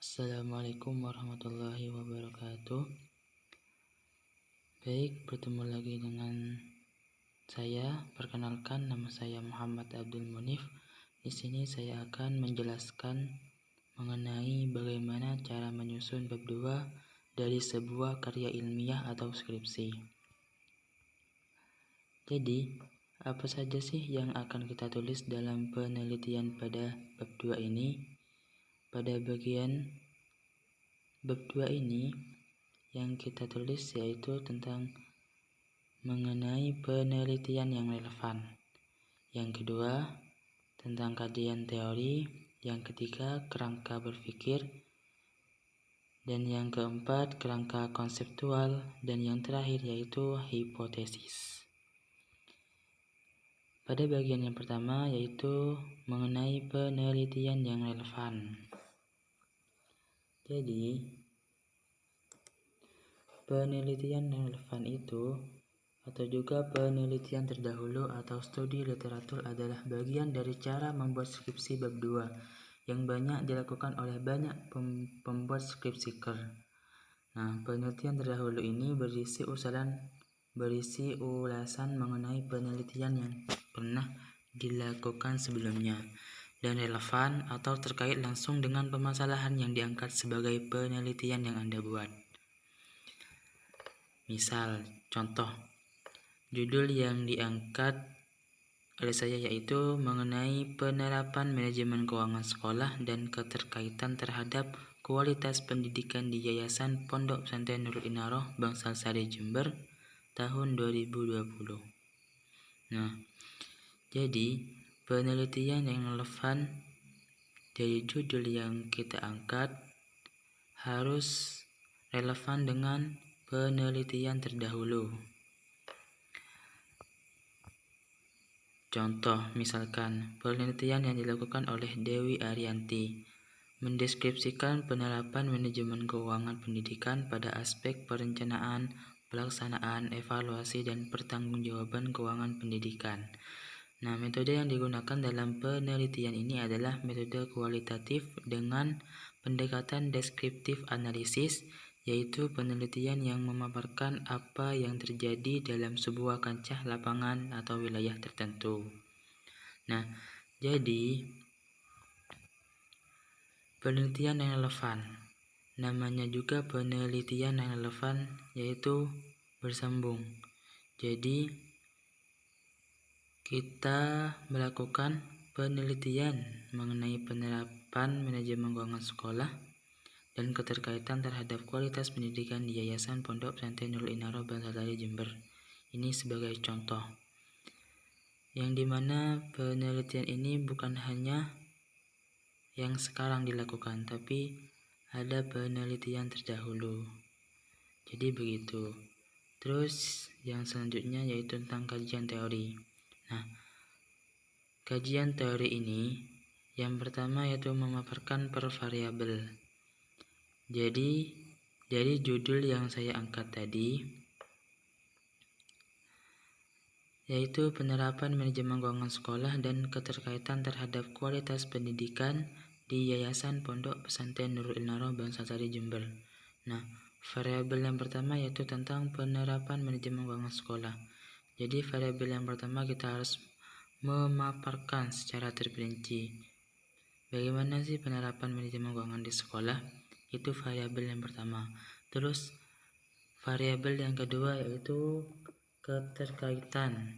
Assalamualaikum warahmatullahi wabarakatuh. Baik, bertemu lagi dengan saya. Perkenalkan, nama saya Muhammad Abdul Munif. Di sini saya akan menjelaskan mengenai bagaimana cara menyusun bab 2 dari sebuah karya ilmiah atau skripsi. Jadi, apa saja sih yang akan kita tulis dalam penelitian pada bab 2 ini? Pada bagian bab 2 ini yang kita tulis yaitu tentang mengenai penelitian yang relevan. Yang kedua, tentang kajian teori. Yang ketiga, kerangka berpikir. Dan yang keempat, kerangka konseptual. Dan yang terakhir yaitu hipotesis. Pada bagian yang pertama yaitu mengenai penelitian yang relevan. Jadi, penelitian yang relevan itu atau juga penelitian terdahulu atau studi literatur adalah bagian dari cara membuat skripsi bab 2 yang banyak dilakukan oleh banyak pembuat skripsiker. Nah, penelitian terdahulu ini berisi ulasan mengenai penelitian yang pernah dilakukan sebelumnya dan relevan atau terkait langsung dengan permasalahan yang diangkat sebagai penelitian yang Anda buat. Misal, contoh judul yang diangkat oleh saya yaitu mengenai penerapan manajemen keuangan sekolah dan keterkaitan terhadap kualitas pendidikan di Yayasan Pondok Pesantren Nurul Inayah Bangsal-Sari Jember tahun 2020. Nah, jadi penelitian yang relevan dari judul yang kita angkat harus relevan dengan penelitian terdahulu. Contoh, misalkan penelitian yang dilakukan oleh Dewi Arianti mendeskripsikan penerapan manajemen keuangan pendidikan pada aspek perencanaan, pelaksanaan, evaluasi, dan pertanggungjawaban keuangan pendidikan. Nah, metode yang digunakan dalam penelitian ini adalah metode kualitatif dengan pendekatan deskriptif analisis, yaitu penelitian yang memaparkan apa yang terjadi dalam sebuah kancah lapangan atau wilayah tertentu. Nah, jadi penelitian yang relevan. Namanya juga penelitian yang relevan, yaitu bersambung. Jadi, kita melakukan penelitian mengenai penerapan manajemen keuangan sekolah dan keterkaitan terhadap kualitas pendidikan di Yayasan Pondok Pesantren Nurul Inayah Bangsal-Sari Jember. Ini sebagai contoh. Yang dimana penelitian ini bukan hanya yang sekarang dilakukan, tapi ada penelitian terdahulu. Jadi begitu. Terus yang selanjutnya yaitu tentang kajian teori. Nah, kajian teori ini yang pertama yaitu memaparkan per variabel. Jadi dari judul yang saya angkat tadi yaitu penerapan manajemen keuangan sekolah dan keterkaitan terhadap kualitas pendidikan di Yayasan Pondok Pesantren Nurul Inayah Bangsal-Sari Jember. Nah, variabel yang pertama yaitu tentang penerapan manajemen keuangan sekolah. Jadi variabel yang pertama kita harus memaparkan secara terperinci bagaimana sih penerapan manajemen keuangan di sekolah. Itu variabel yang pertama. Terus variabel yang kedua yaitu keterkaitan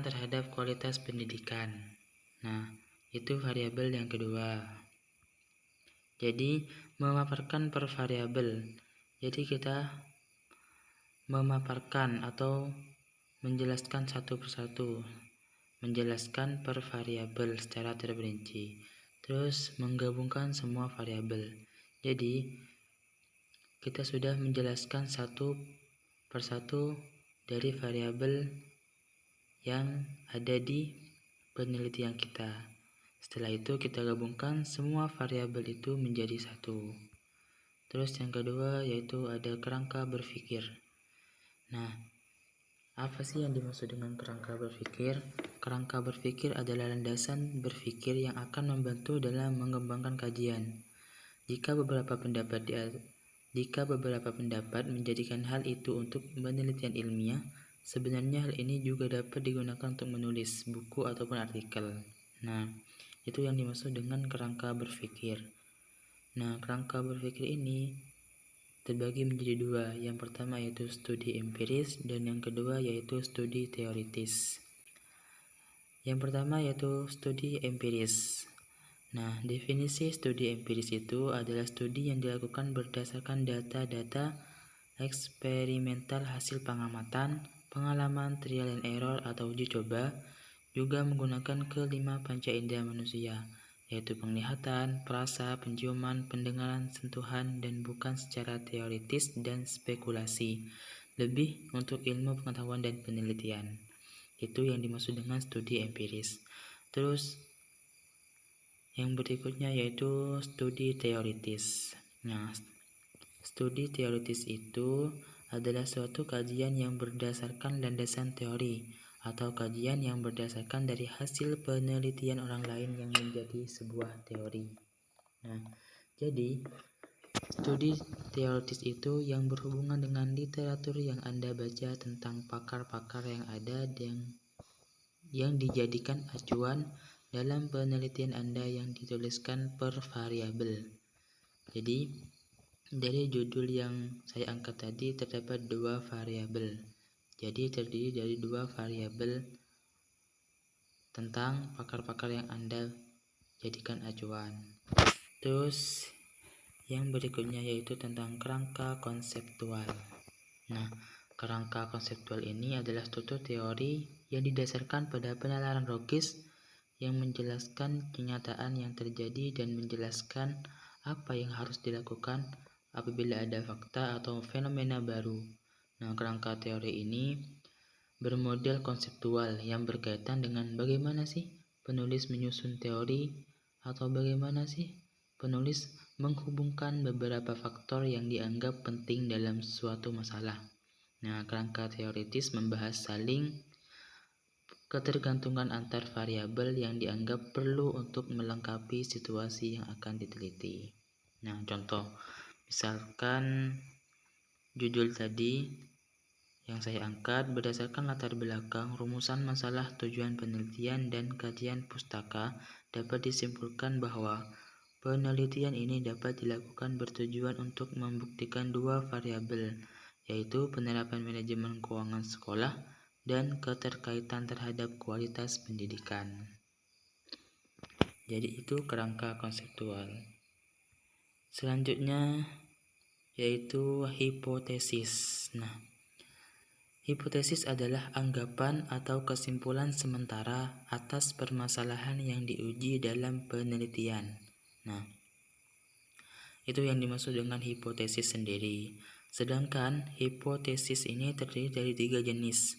terhadap kualitas pendidikan. Nah, itu variabel yang kedua. Jadi memaparkan per variabel. Jadi kita memaparkan atau menjelaskan satu persatu, menjelaskan per variabel secara terperinci. Terus menggabungkan semua variabel. Jadi kita sudah menjelaskan satu persatu dari variabel yang ada di penelitian kita. Setelah itu kita gabungkan semua variabel itu menjadi satu. Terus yang kedua yaitu ada kerangka berpikir. Nah, Apa sih yang dimaksud dengan kerangka berpikir? Kerangka berpikir adalah landasan berpikir yang akan membantu dalam mengembangkan kajian. Jika beberapa pendapat menjadikan hal itu untuk penelitian ilmiah, sebenarnya hal ini juga dapat digunakan untuk menulis buku ataupun artikel. Nah, itu yang dimaksud dengan kerangka berpikir. Nah, kerangka berpikir ini terbagi menjadi dua. Yang pertama yaitu studi empiris dan yang kedua yaitu studi teoritis. Yang pertama yaitu studi empiris. Nah, definisi studi empiris itu adalah studi yang dilakukan berdasarkan data-data eksperimental hasil pengamatan, pengalaman, trial and error atau uji coba, juga menggunakan kelima panca indera manusia, yaitu penglihatan, perasa, penciuman, pendengaran, sentuhan, dan bukan secara teoritis dan spekulasi, lebih untuk ilmu pengetahuan dan penelitian. Itu yang dimaksud dengan studi empiris. Terus yang berikutnya yaitu studi teoritis. Nah, studi teoritis itu adalah suatu kajian yang berdasarkan landasan teori atau kajian yang berdasarkan dari hasil penelitian orang lain yang menjadi sebuah teori. Nah, jadi studi teoritis itu yang berhubungan dengan literatur yang Anda baca tentang pakar-pakar yang ada yang dijadikan acuan dalam penelitian Anda yang dituliskan per variabel. Jadi, dari judul yang saya angkat tadi terdapat dua variabel. Jadi terdiri dari dua variabel tentang pakar-pakar yang Anda jadikan acuan. Terus yang berikutnya yaitu tentang kerangka konseptual. Nah, kerangka konseptual ini adalah struktur teori yang didasarkan pada penalaran logis yang menjelaskan kenyataan yang terjadi dan menjelaskan apa yang harus dilakukan apabila ada fakta atau fenomena baru. Nah, kerangka teori ini bermodel konseptual yang berkaitan dengan bagaimana sih penulis menyusun teori atau bagaimana sih penulis menghubungkan beberapa faktor yang dianggap penting dalam suatu masalah. Nah, kerangka teoritis membahas saling ketergantungan antar variabel yang dianggap perlu untuk melengkapi situasi yang akan diteliti. Nah, contoh, misalkan judul tadi yang saya angkat berdasarkan latar belakang, rumusan masalah, tujuan penelitian, dan kajian pustaka dapat disimpulkan bahwa penelitian ini dapat dilakukan bertujuan untuk membuktikan dua variabel, yaitu penerapan manajemen keuangan sekolah dan keterkaitan terhadap kualitas pendidikan. Jadi itu kerangka konseptual. Selanjutnya yaitu hipotesis. Nah, hipotesis adalah anggapan atau kesimpulan sementara atas permasalahan yang diuji dalam penelitian. Nah, itu yang dimaksud dengan hipotesis sendiri. Sedangkan hipotesis ini terdiri dari 3 jenis,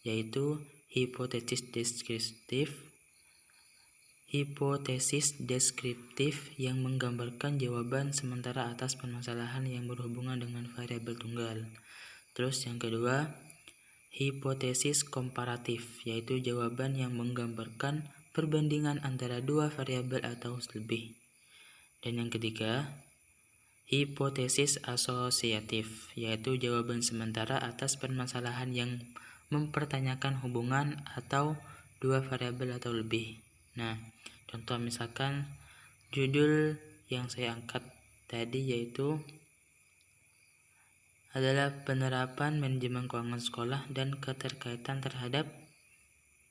yaitu hipotesis deskriptif yang menggambarkan jawaban sementara atas permasalahan yang berhubungan dengan variabel tunggal. Terus yang kedua, hipotesis komparatif, yaitu jawaban yang menggambarkan perbandingan antara dua variabel atau lebih. Dan yang ketiga, hipotesis asosiatif, yaitu jawaban sementara atas permasalahan yang mempertanyakan hubungan atau dua variabel atau lebih. Nah, contoh misalkan judul yang saya angkat tadi yaitu adalah penerapan manajemen keuangan sekolah dan keterkaitan terhadap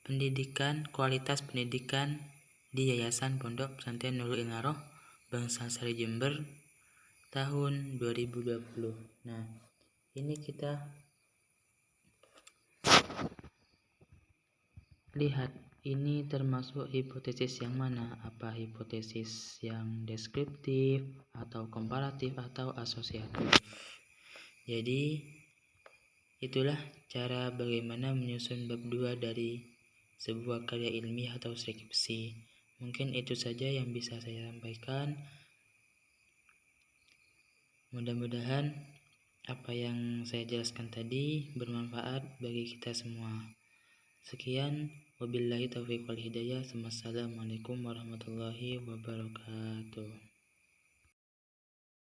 pendidikan, kualitas pendidikan di Yayasan Pondok Pesantren Nurul Inaroh, Bangsal Sari Jember tahun 2020. Nah, ini kita lihat ini termasuk hipotesis yang mana? Apa hipotesis yang deskriptif atau komparatif atau asosiatif? Jadi itulah cara bagaimana menyusun bab 2 dari sebuah karya ilmiah atau skripsi. Mungkin itu saja yang bisa saya sampaikan. Mudah-mudahan apa yang saya jelaskan tadi bermanfaat bagi kita semua. Sekian, wabillahi taufiq wal hidayah. Wassalamualaikum warahmatullahi wabarakatuh.